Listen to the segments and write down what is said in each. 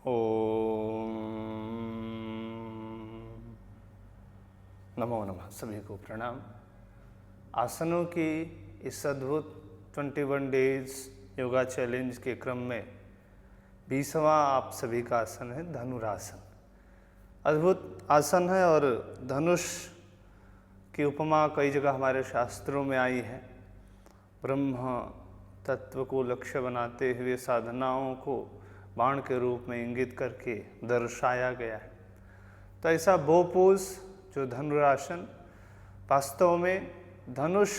ओम नमो नमः। सभी को प्रणाम। आसनों की इस अद्भुत 21 डेज योगा चैलेंज के क्रम में 20वां आप सभी का आसन है धनुरासन। अद्भुत आसन है और धनुष की उपमा कई जगह हमारे शास्त्रों में आई है। ब्रह्म तत्व को लक्ष्य बनाते हुए साधनाओं को बाण के रूप में इंगित करके दर्शाया गया है। तो ऐसा बो पोज जो धनुरासन, वास्तव में धनुष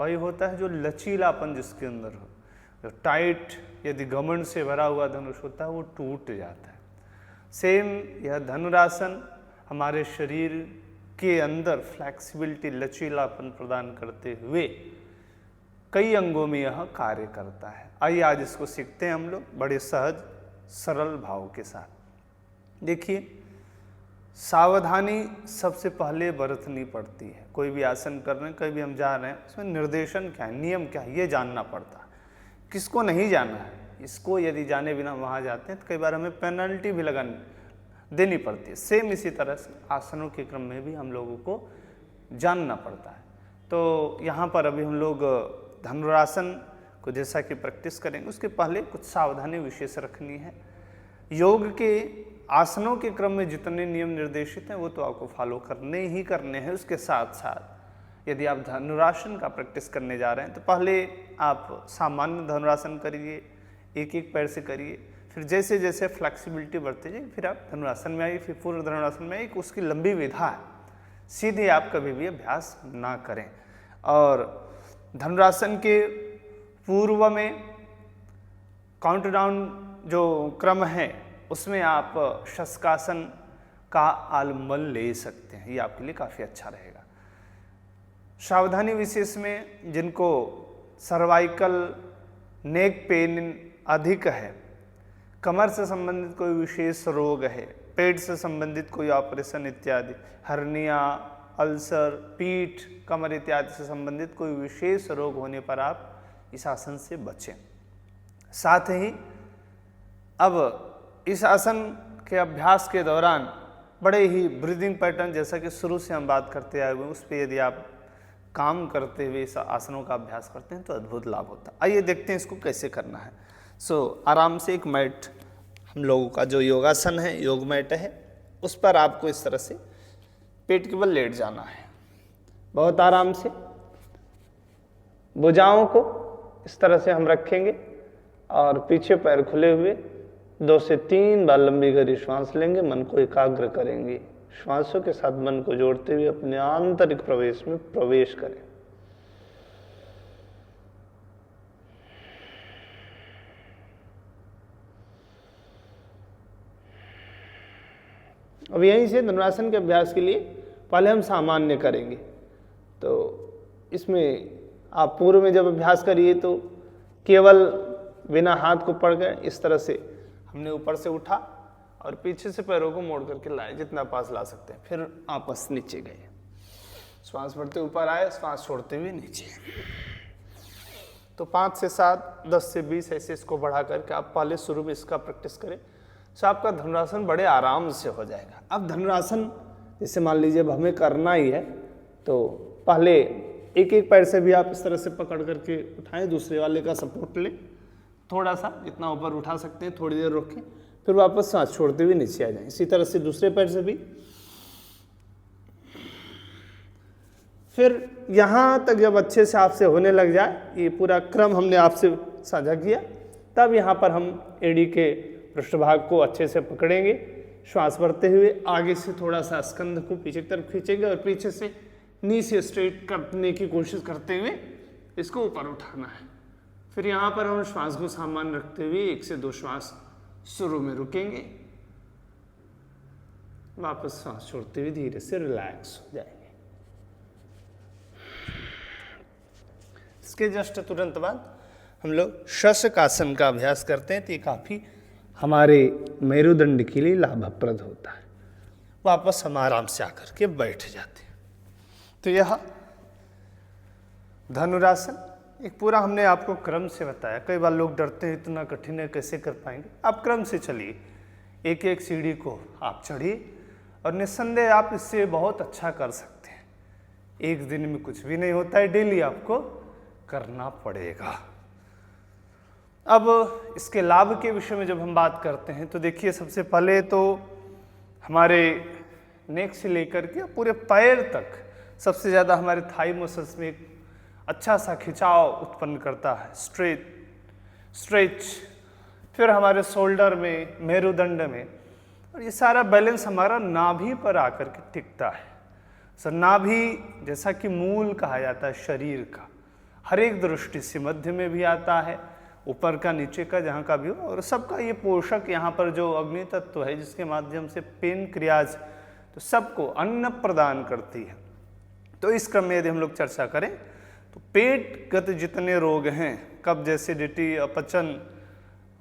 वही होता है जो लचीलापन जिसके अंदर हो। जो टाइट यदि घमंड से भरा हुआ धनुष होता है वो टूट जाता है। सेम यह धनुरासन हमारे शरीर के अंदर फ्लैक्सिबिलिटी, लचीलापन प्रदान करते हुए कई अंगों में यह कार्य करता है। आइए आज इसको सीखते हैं हम लोग बड़े सहज सरल भाव के साथ। देखिए, सावधानी सबसे पहले बरतनी पड़ती है। कोई भी आसन कर रहे हैं, कहीं भी हम जा रहे हैं, उसमें निर्देशन क्या है, नियम क्या है, ये जानना पड़ता है। किसको नहीं जाना है, इसको यदि जाने बिना वहाँ जाते हैं तो कई बार हमें पेनल्टी भी देनी पड़ती है। सेम इसी तरह से आसनों के क्रम में भी हम लोगों को जानना पड़ता है। तो यहाँ पर अभी हम लोग धनुरासन को जैसा कि प्रैक्टिस करेंगे, उसके पहले कुछ सावधानी विशेष रखनी है। योग के आसनों के क्रम में जितने नियम निर्देशित हैं वो तो आपको फॉलो करने ही करने हैं। उसके साथ साथ यदि आप धनुरासन का प्रैक्टिस करने जा रहे हैं तो पहले आप सामान्य धनुरासन करिए, एक एक पैर से करिए। फिर जैसे जैसे फ्लेक्सिबिलिटी बढ़ती जाए फिर आप धनुरासन में आइए, फिर पूर्ण धनुरासन में आइए। उसकी लंबी विधा है, सीधे आप कभी भी अभ्यास ना करें। और धनुरासन के पूर्व में काउंटडाउन जो क्रम है उसमें आप शस्कासन का आलम्बन ले सकते हैं, ये आपके लिए काफ़ी अच्छा रहेगा। सावधानी विशेष में जिनको सर्वाइकल नेक पेन अधिक है, कमर से संबंधित कोई विशेष रोग है, पेट से संबंधित कोई ऑपरेशन इत्यादि, हर्निया, अल्सर, पीठ, कमर इत्यादि से संबंधित कोई विशेष रोग होने पर आप इस आसन से बचें। साथ ही अब इस आसन के अभ्यास के दौरान बड़े ही ब्रीदिंग पैटर्न, जैसा कि शुरू से हम बात करते आए हुए, उस पर यदि आप काम करते हुए इस आसनों का अभ्यास करते हैं तो अद्भुत लाभ होता है। आइए देखते हैं इसको कैसे करना है। आराम से एक मैट, हम लोगों का जो योगासन है, योग मैट है, उस पर आपको इस तरह से पेट के बल लेट जाना है। बहुत आराम से भुजाओं को इस तरह से हम रखेंगे और पीछे पैर खुले हुए 2 से 3 बार लंबी गहरी श्वास लेंगे। मन को एकाग्र करेंगे, श्वासों के साथ मन को जोड़ते हुए अपने आंतरिक प्रवेश में प्रवेश करें। अब यहीं से धनुरासन के अभ्यास के लिए पहले हम सामान्य करेंगे। तो इसमें आप पूर्व में जब अभ्यास करिए तो केवल बिना हाथ को पकड़ गए इस तरह से हमने ऊपर से उठा और पीछे से पैरों को मोड़ करके लाए, जितना पास ला सकते हैं। फिर आपस नीचे गए, श्वास बढ़ते ऊपर आए, श्वास छोड़ते हुए नीचे। तो 5 से 7, 10 से 20 ऐसे इसको बढ़ा करके आप पहले शुरू में इसका प्रैक्टिस करें, तो आपका धनुरासन बड़े आराम से हो जाएगा। अब धनुरासन जैसे मान लीजिए अब हमें करना ही है, तो पहले एक एक पैर से भी आप इस तरह से पकड़ करके उठाएं, दूसरे वाले का सपोर्ट लें, थोड़ा सा जितना ऊपर उठा सकते हैं, थोड़ी देर रोकें, फिर वापस सांस छोड़ते हुए नीचे आ जाएं। इसी तरह से दूसरे पैर से भी। फिर यहाँ तक जब अच्छे से आपसे होने लग जाए, ये पूरा क्रम हमने आपसे साझा किया, तब यहाँ पर हम एड़ी के पृष्ठभाग को अच्छे से पकड़ेंगे, श्वास भरते हुए आगे से थोड़ा सा स्कंध को पीछे की तरफ खींचेंगे और पीछे से नी से स्ट्रेट करने की कोशिश करते हुए इसको ऊपर उठाना है। फिर यहाँ पर हम श्वास को सामान्य रखते हुए 1 से 2 श्वास शुरू में रुकेंगे, वापस श्वास छोड़ते हुए धीरे से रिलैक्स हो जाएंगे। इसके जस्ट तुरंत बाद हम लोग शशकासन का अभ्यास करते हैं, तो ये काफ़ी हमारे मेरुदंड के लिए लाभप्रद होता है। वापस हम आराम से आकर के बैठ जाते हैं। तो यह धनुरासन एक पूरा हमने आपको क्रम से बताया। कई बार लोग डरते हैं, इतना कठिन है कैसे कर पाएंगे। आप क्रम से चलिए, एक एक सीढ़ी को आप चढ़िए और निस्संदेह आप इससे बहुत अच्छा कर सकते हैं। एक दिन में कुछ भी नहीं होता है, डेली आपको करना पड़ेगा। अब इसके लाभ के विषय में जब हम बात करते हैं तो देखिए, सबसे पहले तो हमारे नेक से लेकर के पूरे पैर तक सबसे ज़्यादा हमारे थाई मसल्स में एक अच्छा सा खिंचाव उत्पन्न करता है, स्ट्रेच। फिर हमारे शोल्डर में, मेरुदंड में, और ये सारा बैलेंस हमारा नाभि पर आकर के टिकता है। सर नाभि जैसा कि मूल कहा जाता है शरीर का, हर एक दृष्टि से मध्य में भी आता है, ऊपर का, नीचे का, जहाँ का भी हो, और सबका ये पोषक यहाँ पर जो अग्नि तत्व है जिसके माध्यम से पेनक्रियाज तो सबको अन्न प्रदान करती है। तो इस क्रम में यदि हम लोग चर्चा करें तो पेटगत जितने रोग हैं, कब्ज, एसिडिटी, अपचन,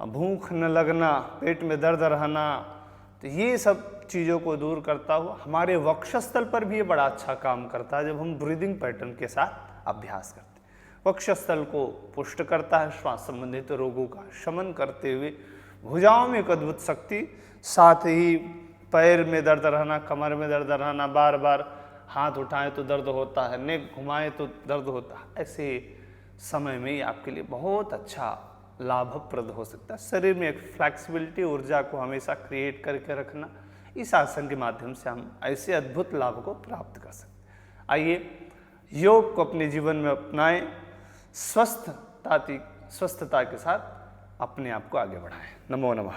भूख न लगना, पेट में दर्द रहना, तो ये सब चीज़ों को दूर करता हुआ हमारे वक्षस्थल पर भी ये बड़ा अच्छा काम करता है जब हम ब्रीदिंग पैटर्न के साथ अभ्यास करते हैं। वक्षस्थल को पुष्ट करता है, श्वास संबंधित रोगों का शमन करते हुए भुजाओं में एक अद्भुत शक्ति, साथ ही पैर में दर्द रहना, कमर में दर्द रहना, बार बार हाथ उठाएं तो दर्द होता है, नेक घुमाएं तो दर्द होता है, ऐसे समय में ये आपके लिए बहुत अच्छा लाभप्रद हो सकता है। शरीर में एक फ्लैक्सिबिलिटी, ऊर्जा को हमेशा क्रिएट करके रखना, इस आसन के माध्यम से हम ऐसे अद्भुत लाभ को प्राप्त कर सकते हैं। आइए योग को अपने जीवन में अपनाएं, स्वस्थता के साथ अपने आप को आगे बढ़ाएं। नमो नमः।